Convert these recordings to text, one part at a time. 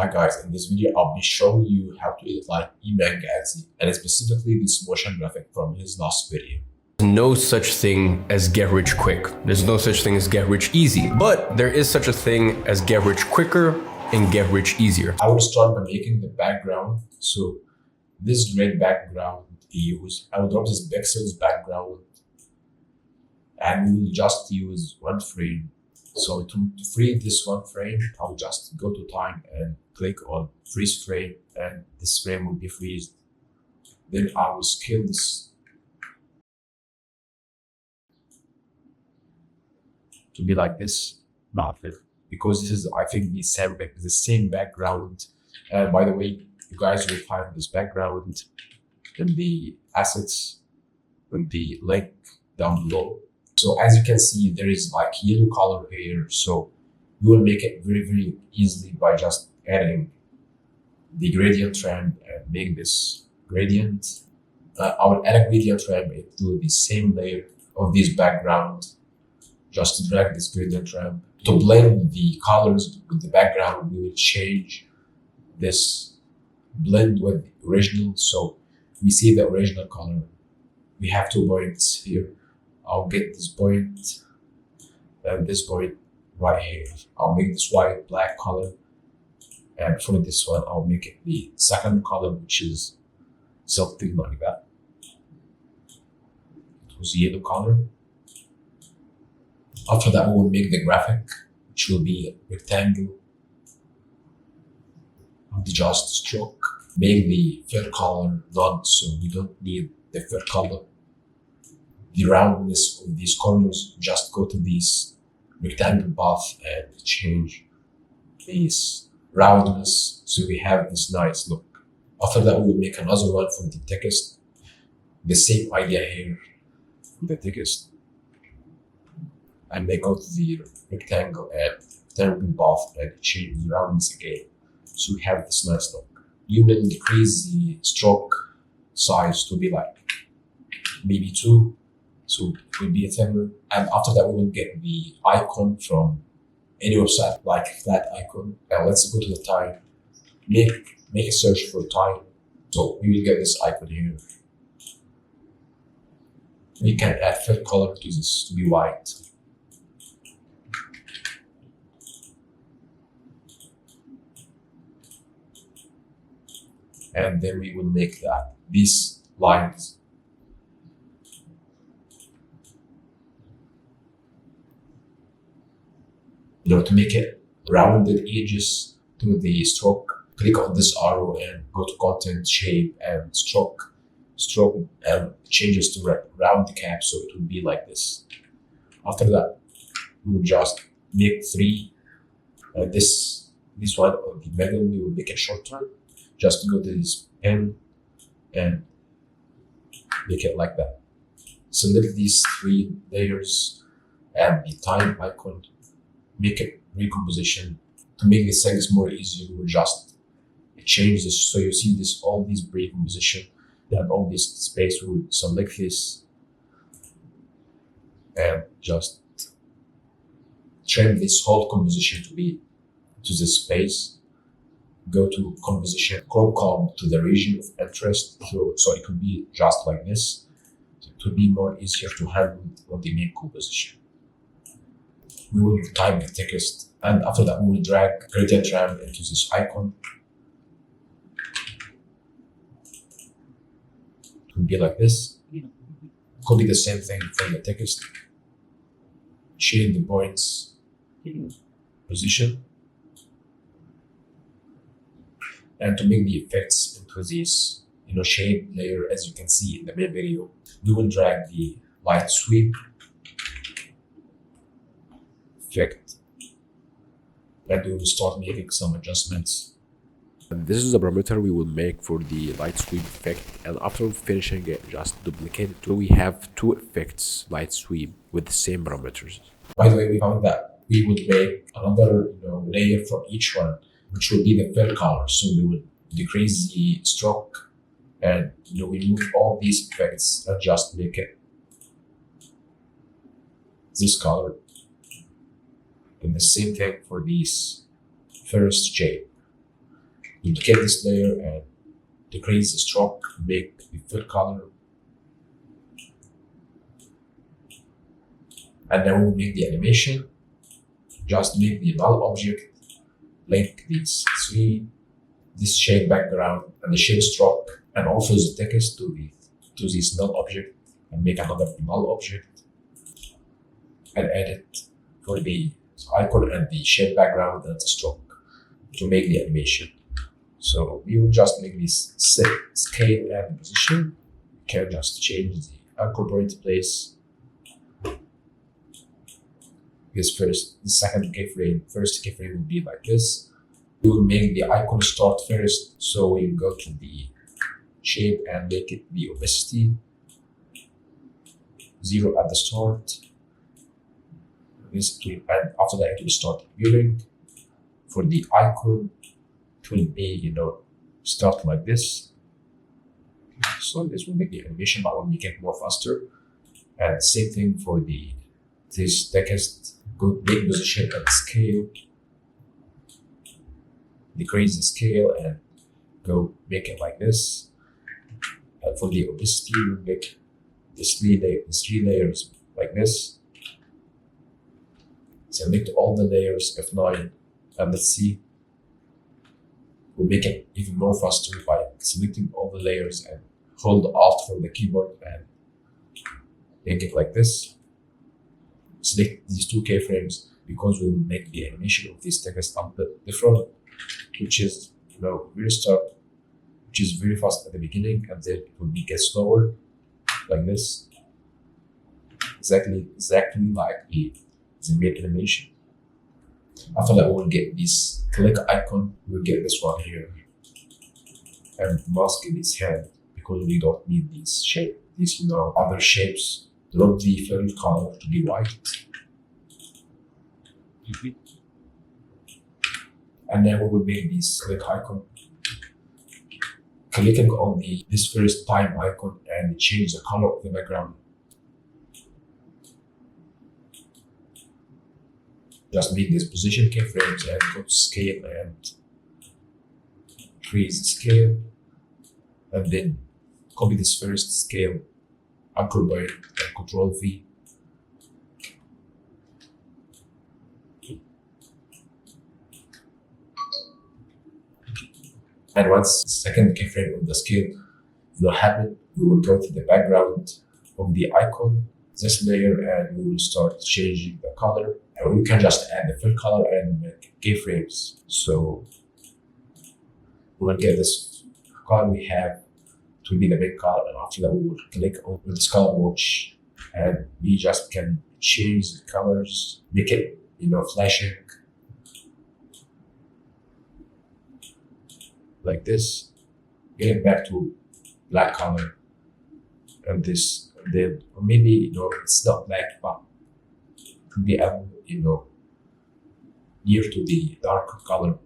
Hi guys, in this video I'll be showing you how to edit like Iman Gadzhi and specifically this motion graphic from his last video. There's no such thing as get rich quick. There's no such thing as get rich easy, but there is such a thing as get rich quicker and get rich easier. I will start by making the background. So this red background we use, I will drop this pixels background and we will just use one frame. So to free this one frame, I'll just go to time and click on freeze frame and this frame will be freezed. Then I will scale this to be like this, because this is, I think, the same background. And by the way, you guys will find this background in the assets in the link down below. So as you can see, there is like yellow color here. So you will make it very, very easily by just adding the gradient ramp and make this gradient. I will add a gradient ramp into the same layer of this background. Just drag this gradient ramp. To blend the colors with the background, we will change this blend with the original. So we see the original color. We have 2 points here. I'll get this point and this point right here. I'll make this white black color, and for this one I'll make it the second color, which is something like that. It was yellow color. After that we will make the graphic, which will be a rectangle. Just stroke. Make the fill color none, so we don't need the fill color. The roundness of these corners, just go to this rectangle path and change this roundness so we have this nice look. After that, we will make another one for the text. The same idea here, the text. And they go to the rectangle and rectangle path and change the roundness again. So we have this nice look. You will decrease the stroke size to be like maybe 2. So it will be a thinner. And after that, we will get the icon from any website, like flat icon. Now let's go to the time. Make a search for time. So we will get this icon here. We can add fill color to this to be white. And then we will make that these lines to make it rounded edges to the stroke. Click on this arrow and go to content, shape, and stroke and changes to round cap, so it will be like this. After that, we will just make 3. This one on the middle, we will make it shorter. Just go to this pen and make it like that. Select these 3 layers and the time icon. Make it recomposition. To make these things more easy, we will just change this. So you see this, all these recomposition and all this space. We will select this and just trim this whole composition to be to this space. Go to composition, crop column to the region of interest. So it will be just like this. It will be more easier to handle on the main composition. We will type the text, and after that we will drag gradient ramp into this icon. It will be like this. Copy the same thing from the text. Change the points, position, and to make the effects into this shade layer, as you can see in the main video, we will drag the light sweep effect, and we will start making some adjustments. And this is the parameter we will make for the light sweep effect, and after finishing it, just duplicate it. So we have 2 effects light sweep with the same parameters. By the way, we found that we would make another layer for each one, which will be the fill color. So we will decrease the stroke and we move all these effects and just make it this color. And the same thing for these first shape. duplicate this layer and decrease the stroke, make the fill color, and then we'll make the animation. Just make the null object, link these three, this shape background and the shape stroke, and also the text to this null object, and make another null object and add it for the icon and the shape background and the stroke to make the animation. So we will just make this scale and position. You can just change the anchor point place. Because the second keyframe, first keyframe will be like this. We will make the icon start first, so we go to the shape and make it the opacity 0 at the start. And after that it will start appearing. For the icon, it will be start like this. So this will make the animation, but will make it more faster. And same thing for this text. Go big position and scale. Decrease the scale and go make it like this. And for the opacity, we'll make the three layers like this. Select all the layers F9 and let's see. We'll make it even more faster by selecting all the layers and hold Alt from the keyboard and make it like this. Select these two keyframes because we will make the animation of this text up the front, which is which is very fast at the beginning, and then it will get slower like this. Exactly like the main animation. After that, we'll get this click icon. We'll get this one here and mask this head because we don't need this shape. These other shapes. Drop the fill color to be white. And then we will make this click icon. Clicking on this first time icon and change the color of the background. Just make this position keyframes and go to scale and increase the scale. And then copy this first scale, anchor point and Control V. And once the second keyframe of the scale will happen, we will go to the background of the icon, this layer, and we will start changing the color. And we can just add the fill color and make keyframes. So we will get this color we have to be the main color, and after that we will click on this color watch, and we just can change the colors, make it flashing like this, get it back to black color, and this, and then or maybe it's not black, but it could be near to the darker color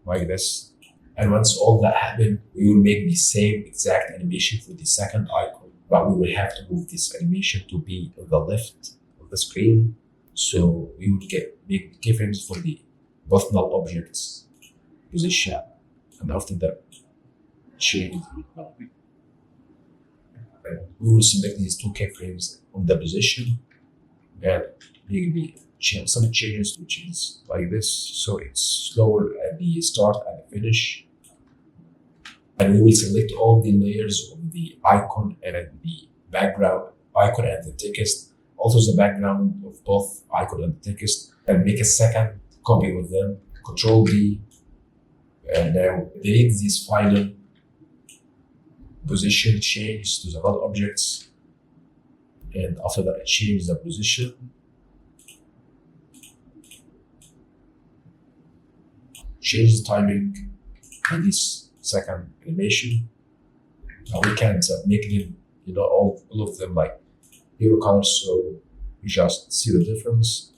like this. And once all that happened, we will make the same exact animation for the second icon, but we will have to move this animation to be on the left of the screen. So we will make keyframes for the both null objects position, and after that change. And we will select these two keyframes on the position and maybe change some changes, which is like this, so it's slower at the start and the finish. And we will select all the layers of the icon and the background, icon and the text, also the background of both icon and the text, and make a second copy of them. Control D, and then delete this final position change to the null objects, and after that change the position. Change the timing and this second animation. Now we can't make them, all of them like hero colors, so you just see the difference.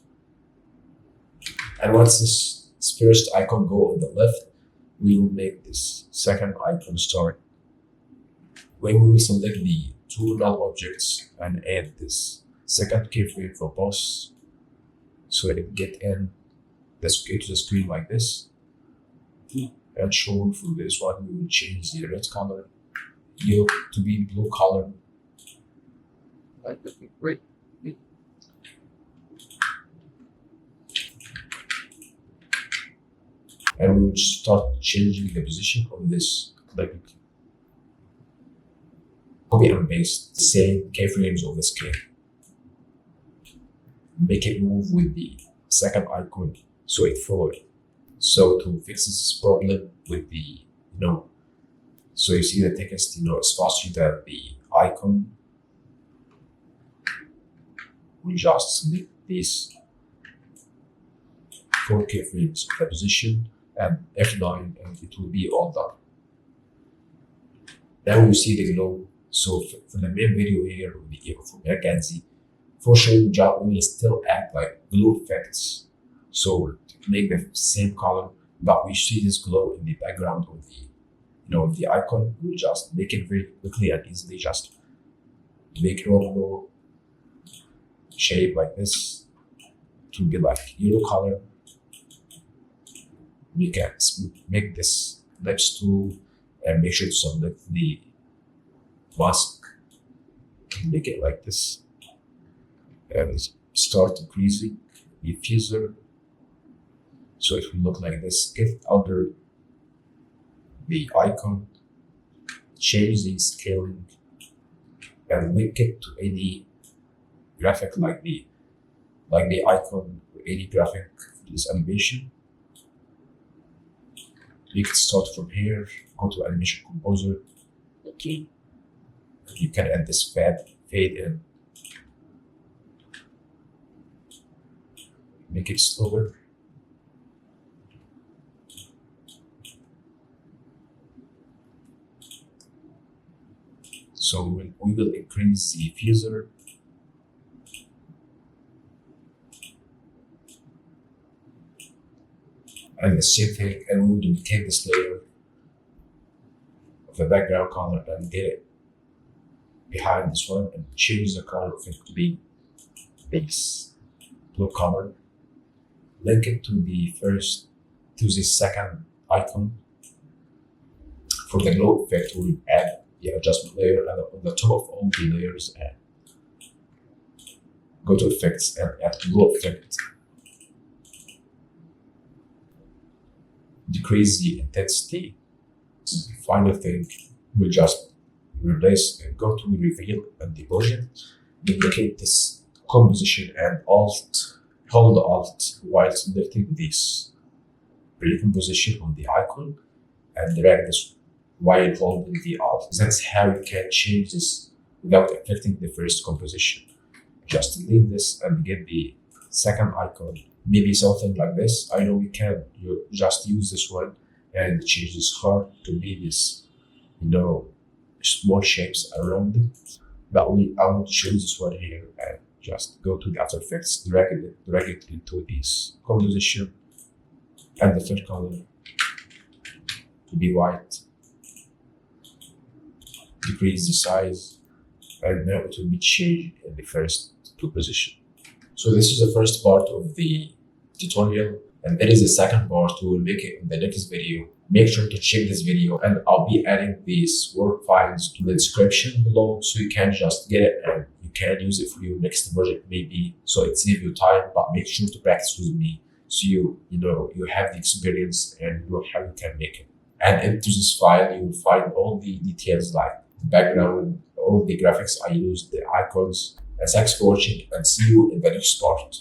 And once this first icon go on the left, we will make this second icon start. When we will select the two null objects and add this second keyframe for both, so it get in, let's go to the screen like this. And sure, for this one, we will change the red color yellow to be blue color. Like, wait. And we will start changing the position of this clip. Copy and paste the same keyframes of the scale. Make it move with the second icon so it follows. So to fix this problem with the, so you see the text, it's faster than the icon. We just select these 4 keyframes of the position and F9, and it will be all done. Now you see the glow. So for the main video here from Iman Gadzhi, for sure we will still add like glow effects. So to make the same color, but we see this glow in the background of the the icon. We just make it very quickly and easily. Just make normal shape like this to be like yellow color. We can make this lips tool and make sure to select the mask. Make it like this and start increasing the diffuser so it will look like this. Get under the icon, change the scaling and link it to any graphic like the icon or any graphic for this animation. You can start from here, go to animation composer. Okay. You can add this fade in. Make it slower. So we will increase the diffuser. And the same thing, and we will duplicate this layer of the background color and get it behind this one and change the color of it to be base blue color. Link it to the second icon. For the glow effect, we'll add the adjustment layer and on the top of all the layers, and go to effects and add glow effect. Decrease the intensity. The final thing, we just replace and go to reveal and deposit. Duplicate this composition and hold Alt while selecting this recomposition on the icon and drag this while holding the Alt. That's how you can change this without affecting the first composition. Just delete this and get the second icon. Maybe something like this. I know you just use this one and change this heart to be this, small shapes around it. But I will choose this one here and just go to the After Effects, drag it into this composition and the third color to be white. Decrease the size, and now it will be changed in the first 2 positions. So this is the first part of the tutorial, and there is a second part. We will make it in the next video. Make sure to check this video, and I'll be adding these work files to the description below so you can just get it and you can use it for your next project maybe. So it saves you time, but make sure to practice with me so you have the experience and you know how you can make it. And into this file, you will find all the details like the background, all the graphics I used, the icons. And thanks for watching, and see you in the next part.